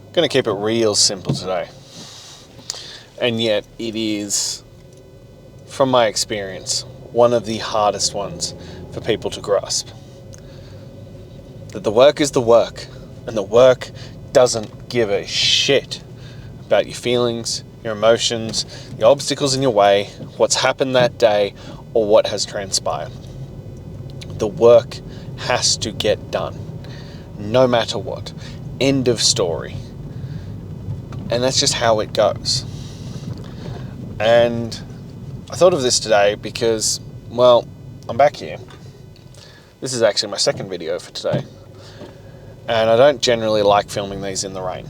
I'm going to keep it real simple today. And yet it is, from my experience, one of the hardest ones for people to grasp. That the work is the work, and the work doesn't give a shit about your feelings, your emotions, the obstacles in your way, what's happened that day, or what has transpired. The work has to get done, no matter what. End of story. And that's just how it goes. And I thought of this today because, well, I'm back here. This is actually my second video for today. And I don't generally like filming these in the rain,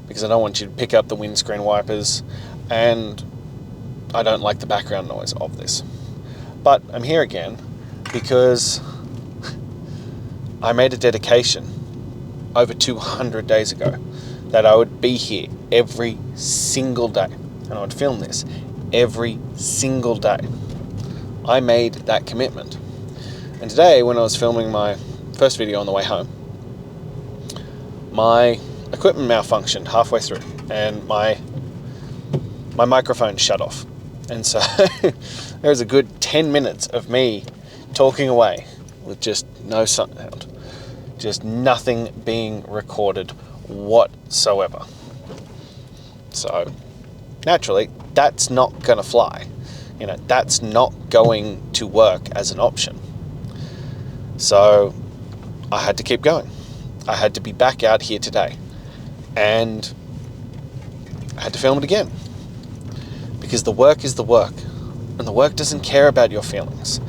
because I don't want you to pick up the windscreen wipers, and I don't like the background noise of this. But I'm here again because I made a dedication over 200 days ago that I would be here every single day, and I would film this every single day. I made that commitment. And today, when I was filming my first video on the way home, my equipment malfunctioned halfway through, and my microphone shut off. And so there was a good 10 minutes of me talking away with just no sound, just nothing being recorded whatsoever. So naturally, that's not going to fly. That's not going to work as an option. So I had to keep going. I had to be back out here today, and I had to film it again, because the work is the work, and the work doesn't care about your feelings.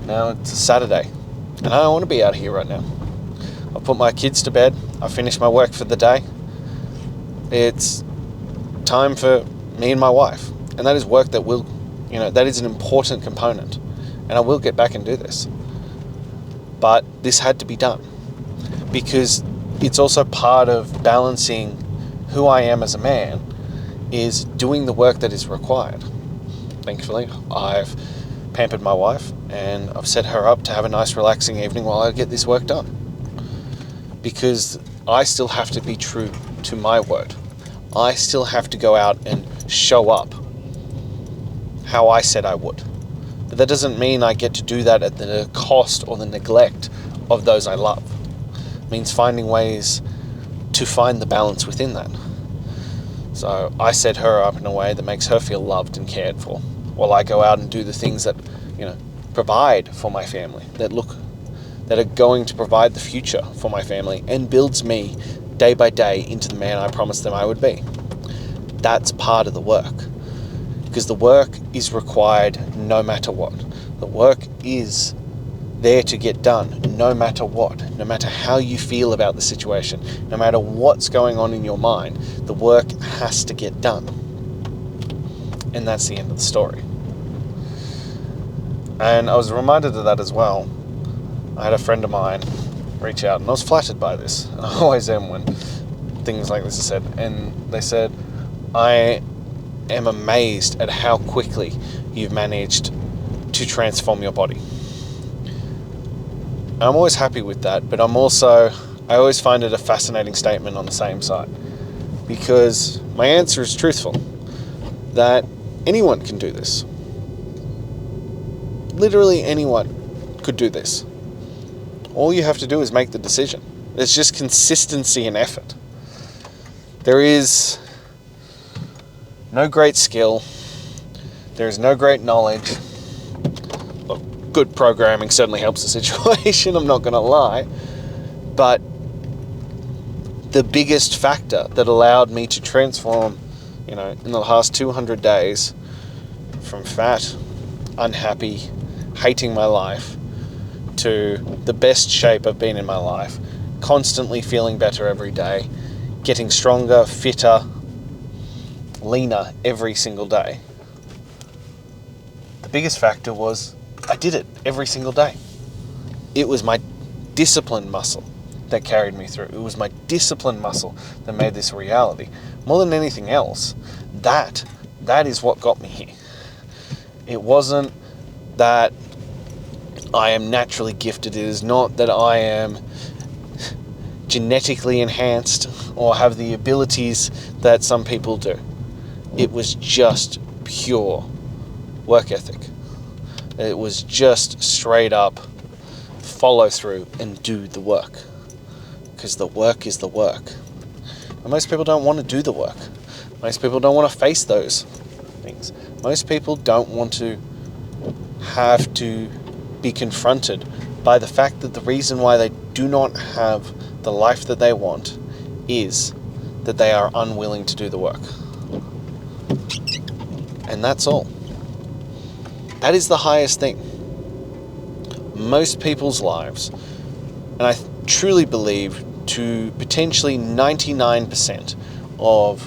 Now it's a Saturday, and I don't want to be out here right now. I've put my kids to bed. I've finished my work for the day. It's time for me and my wife, and that is work that will, that is an important component, and I will get back and do this. But this had to be done, because it's also part of balancing who I am as a man, is doing the work that is required. Thankfully, I've pampered my wife, and I've set her up to have a nice relaxing evening while I get this work done. Because I still have to be true to my word. I still have to go out and show up how I said I would. But that doesn't mean I get to do that at the cost or the neglect of those I love. It means finding ways to find the balance within that. So I set her up in a way that makes her feel loved and cared for, while I go out and do the things that, provide for my family, that are going to provide the future for my family, and builds me day by day into the man I promised them I would be. That's part of the work, because the work is required no matter what. The work is there to get done no matter what, no matter how you feel about the situation, no matter what's going on in your mind. The work has to get done, and that's the end of the story. And I was reminded of that as well. I had a friend of mine reach out, and I was flattered by this, and I always am when things like this are said. And they said, I am amazed at how quickly you've managed to transform your body. I'm always happy with that, but I always find it a fascinating statement on the same side, because my answer is truthful, that anyone can do this. Literally anyone could do this. All you have to do is make the decision. It's just consistency and effort. There is no great skill. There is no great knowledge. Look, good programming certainly helps the situation, I'm not going to lie. But the biggest factor that allowed me to transform, in the last 200 days, from fat, unhappy, hating my life, to the best shape I've been in my life, constantly feeling better every day, getting stronger, fitter, leaner every single day. The biggest factor was I did it every single day. It was my discipline muscle that carried me through. It was my discipline muscle that made this a reality. More than anything else, that is what got me here. It wasn't that I am naturally gifted. It is not that I am genetically enhanced or have the abilities that some people do. It was just pure work ethic. It was just straight up follow through and do the work. Because the work is the work. And most people don't want to do the work. Most people don't want to face those things. Most people don't want to have to be confronted by the fact that the reason why they do not have the life that they want is that they are unwilling to do the work. And that's all. That is the highest thing. Most people's lives, and I truly believe to potentially 99% of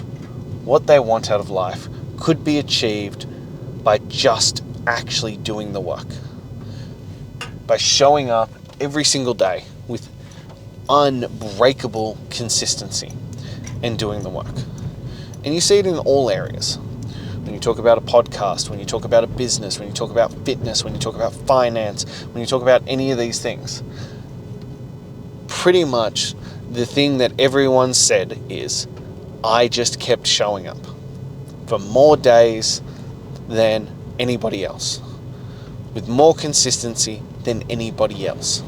what they want out of life could be achieved by just actually doing the work. By showing up every single day with unbreakable consistency and doing the work. And you see it in all areas. When you talk about a podcast, when you talk about a business, when you talk about fitness, when you talk about finance, when you talk about any of these things, pretty much the thing that everyone said is, I just kept showing up for more days than anybody else, with more consistency than anybody else.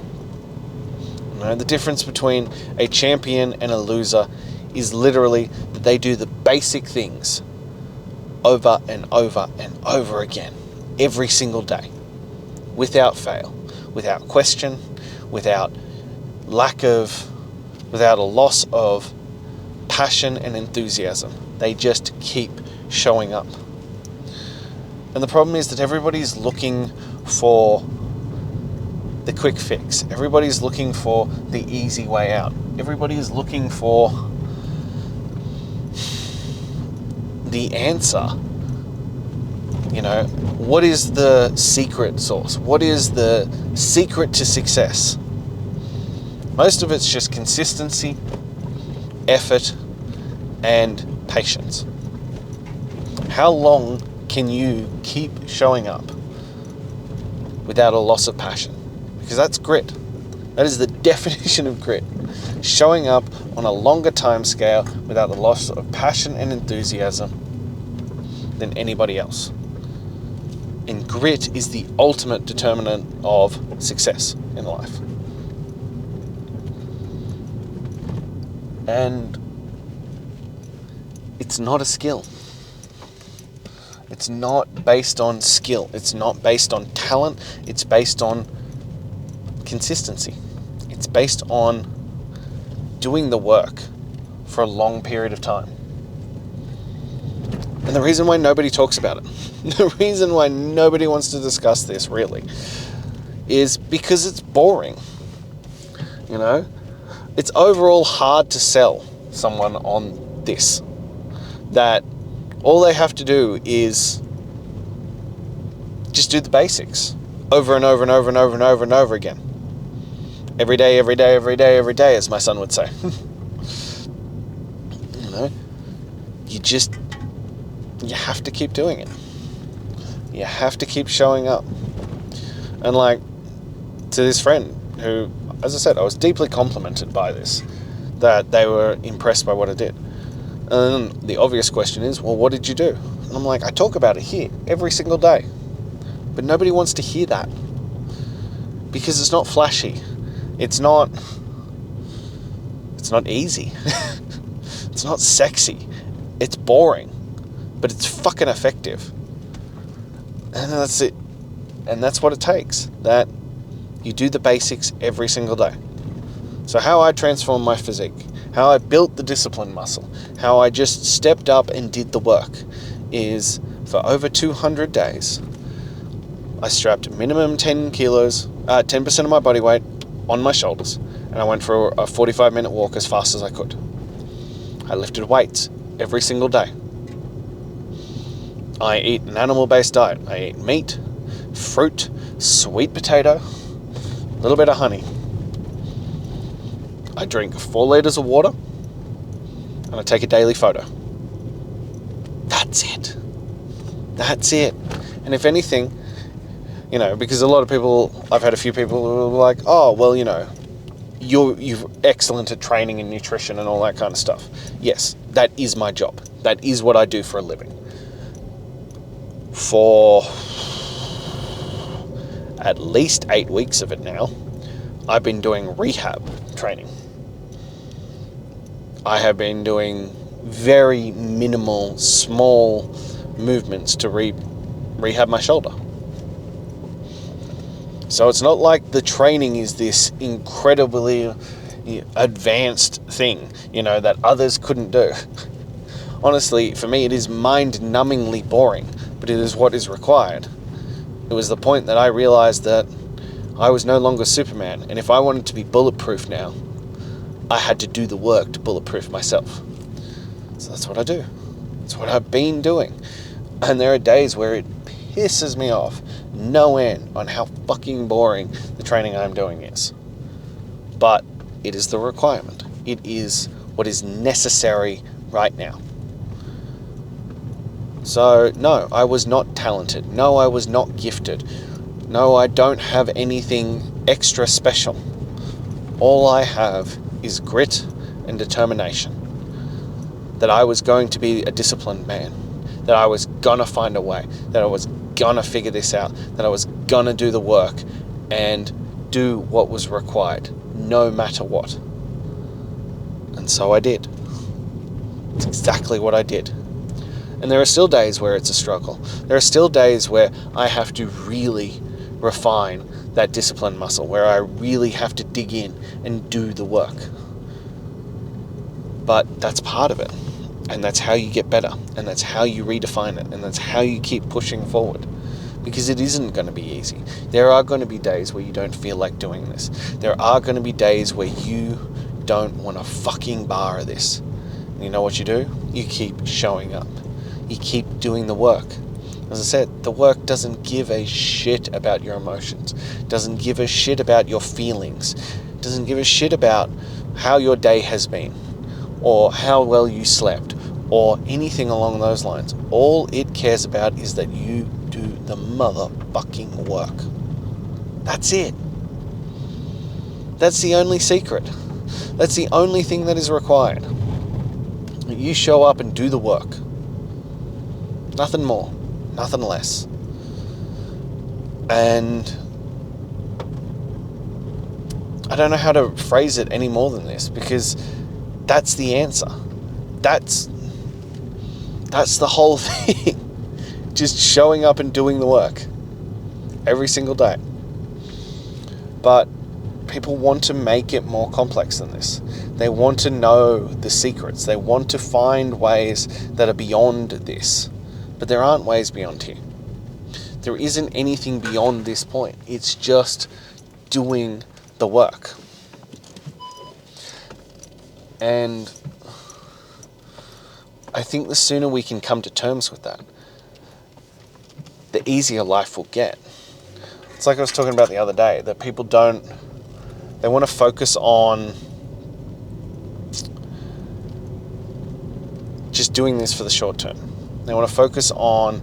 You know, the difference between a champion and a loser is literally that they do the basic things over and over and over again, every single day, without fail, without question, without a loss of passion and enthusiasm. They just keep showing up. And the problem is that everybody's looking for the quick fix. Everybody's looking for the easy way out. Everybody is looking for the answer. You know, what is the secret sauce? What is the secret to success? Most of it's just consistency, effort, and patience. How long can you keep showing up without a loss of passion? Because that's grit. That is the definition of grit. Showing up on a longer time scale without the loss of passion and enthusiasm than anybody else. And grit is the ultimate determinant of success in life. And it's not a skill. It's not based on skill. It's not based on talent. It's based on consistency. It's based on doing the work for a long period of time. And the reason why nobody talks about it, the reason why nobody wants to discuss this really, is because it's boring. You know? It's overall hard to sell someone on this. That all they have to do is just do the basics over and over and over and over and over and over again. Every day, every day, every day, every day, as my son would say. You know, you have to keep doing it. You have to keep showing up. And like, to this friend who, as I said, I was deeply complimented by this, that they were impressed by what I did. And then the obvious question is, well, what did you do? And I'm like, I talk about it here every single day. But nobody wants to hear that. Because it's not flashy. It's not easy. It's not sexy. It's boring. But it's fucking effective. And that's it. And that's what it takes. That you do the basics every single day. So how I transformed my physique, how I built the discipline muscle, how I just stepped up and did the work is for over 200 days, I strapped minimum 10% of my body weight on my shoulders, and I went for a 45-minute walk as fast as I could. I lifted weights every single day. I eat an animal-based diet. I eat meat, fruit, sweet potato, a little bit of honey. I drink 4 liters of water, and I take a daily photo. That's it. That's it. And if anything, you know, because a lot of people, I've had a few people who are like, oh, well, you know, you're excellent at training and nutrition and all that kind of stuff. Yes, that is my job. That is what I do for a living. For at least 8 weeks of it now, I've been doing rehab training. I have been doing very minimal, small movements to rehab my shoulder. So it's not like the training is this incredibly advanced thing, that others couldn't do. Honestly, for me, it is mind-numbingly boring, but it is what is required. It was the point that I realized that I was no longer Superman, and if I wanted to be bulletproof now, I had to do the work to bulletproof myself. So that's what I do. That's what I've been doing. And there are days where it pisses me off no end on how fucking boring the training I'm doing is. But it is the requirement. It is what is necessary right now. So, no, I was not talented. No, I was not gifted. No, I don't have anything extra special. All I have is grit and determination. That I was going to be a disciplined man. That I was gonna find a way. That I was gonna figure this out. That I was gonna do the work and do what was required, no matter what. And so I did. It's exactly what I did. And there are still days where it's a struggle. There are still days where I have to really refine that discipline muscle, where I really have to dig in and do the work. But that's part of it. And that's how you get better. And that's how you redefine it. And that's how you keep pushing forward. Because it isn't going to be easy. There are going to be days where you don't feel like doing this. There are going to be days where you don't want a fucking bar of this. And you know what you do? You keep showing up. You keep doing the work. As I said, the work doesn't give a shit about your emotions. Doesn't give a shit about your feelings. Doesn't give a shit about how your day has been. Or how well you slept. Or anything along those lines. All it cares about is that you do the motherfucking work. That's it. That's the only secret. That's the only thing that is required. You show up and do the work. Nothing more. Nothing less. And I don't know how to phrase it any more than this, because that's the answer. That's the whole thing. Just showing up and doing the work every single day. But people want to make it more complex than this. They want to know the secrets. They want to find ways that are beyond this. But there aren't ways beyond here. There isn't anything beyond this point. It's just doing the work. And I think the sooner we can come to terms with that, the easier life will get. It's like I was talking about the other day, that people they want to focus on just doing this for the short term. They want to focus on,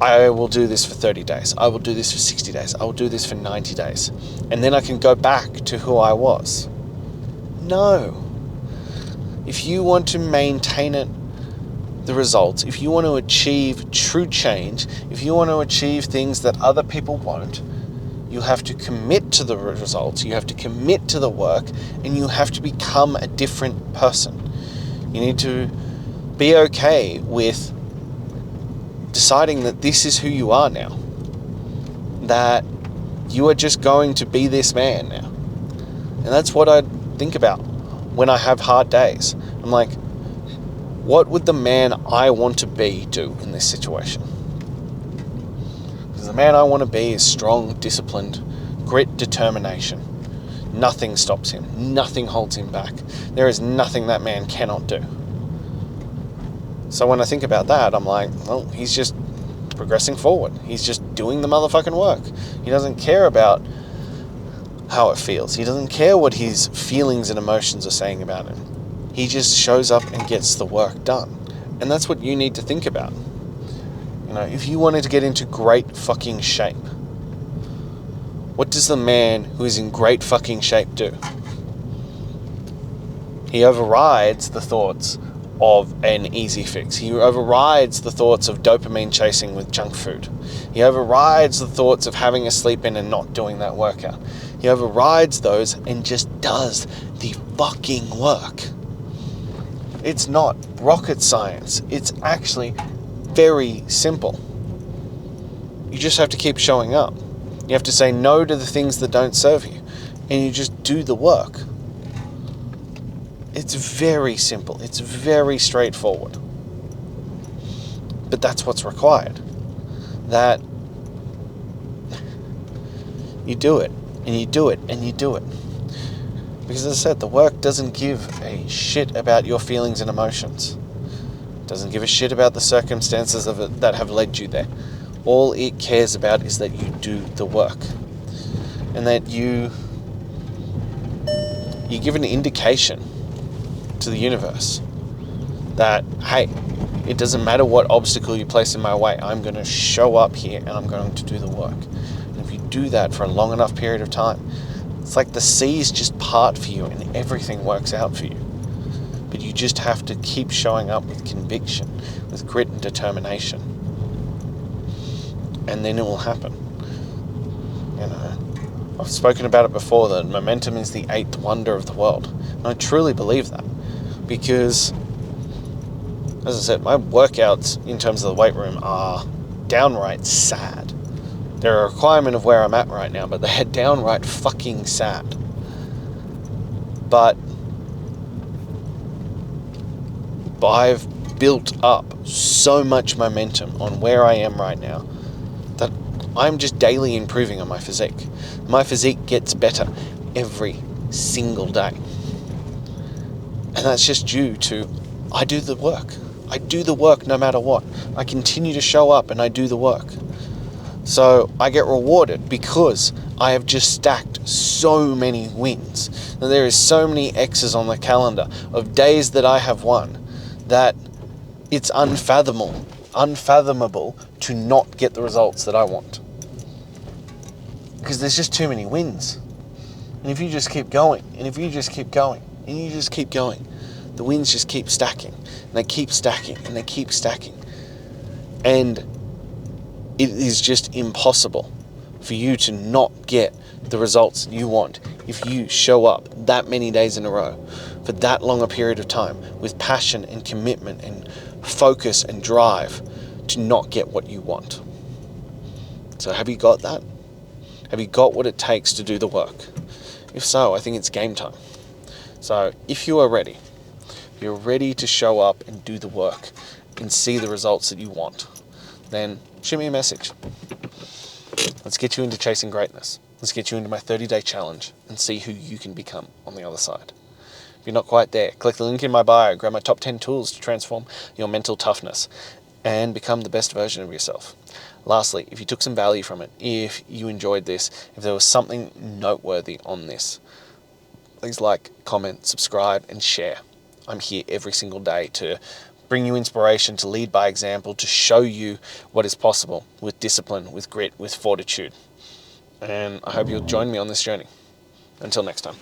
I will do this for 30 days. I will do this for 60 days. I will do this for 90 days. And then I can go back to who I was. No. If you want to maintain the results, if you want to achieve true change, if you want to achieve things that other people won't, you have to commit to the results, you have to commit to the work, and you have to become a different person. You need to be okay with deciding that this is who you are now. That you are just going to be this man now. And that's what I think about when I have hard days. I'm like, what would the man I want to be do in this situation? Because the man I want to be is strong, disciplined, grit, determination. Nothing stops him. Nothing holds him back. There is nothing that man cannot do. So when I think about that, I'm like, well, he's just progressing forward. He's just doing the motherfucking work. He doesn't care about how it feels. He doesn't care what his feelings and emotions are saying about him. He just shows up and gets the work done. And that's what you need to think about. You know, if you wanted to get into great fucking shape, What does the man who is in great fucking shape do? He overrides the thoughts of an easy fix. He overrides the thoughts of dopamine chasing with junk food. He overrides the thoughts of having a sleep in and not doing that workout. He overrides those and just does the fucking work. It's not rocket science. It's actually very simple. You just have to keep showing up. You have to say no to the things that don't serve you. And you just do the work. It's very simple. It's very straightforward. But that's what's required. That you do it, and you do it, and you do it. Because as I said, the work doesn't give a shit about your feelings and emotions. It doesn't give a shit about the circumstances of it that have led you there. All it cares about is that you do the work. And that you give an indication to the universe that, hey, it doesn't matter what obstacle you place in my way, I'm going to show up here and I'm going to do the work. And if you do that for a long enough period of time, it's like the seas just part for you and everything works out for you. But you just have to keep showing up with conviction, with grit and determination. And then it will happen. You know, I've spoken about it before, that momentum is the 8th wonder of the world. And I truly believe that. Because, as I said, my workouts in terms of the weight room are downright sad. They're a requirement of where I'm at right now, but they're downright fucking sad. But I've built up so much momentum on where I am right now that I'm just daily improving on my physique. My physique gets better every single day. And that's just due to, I do the work. I do the work no matter what. I continue to show up and I do the work. So I get rewarded because I have just stacked so many wins. And there is so many X's on the calendar of days that I have won that it's unfathomable to not get the results that I want. Because there's just too many wins. And if you just keep going, and if you just keep going, and you just keep going, the wins just keep stacking, and they keep stacking, and they keep stacking. And it is just impossible for you to not get the results you want if you show up that many days in a row for that long a period of time with passion and commitment and focus and drive to not get what you want. So have you got that? Have you got what it takes to do the work? If so, I think it's game time. So if you are ready, if you're ready to show up and do the work and see the results that you want, then shoot me a message. Let's get you into chasing greatness. Let's get you into my 30-day challenge and see who you can become on the other side. If you're not quite there, click the link in my bio, grab my top 10 tools to transform your mental toughness and become the best version of yourself. Lastly, if you took some value from it, if you enjoyed this, if there was something noteworthy on this, please like, comment, subscribe, and share. I'm here every single day to bring you inspiration, to lead by example, to show you what is possible with discipline, with grit, with fortitude. And I hope you'll join me on this journey. Until next time.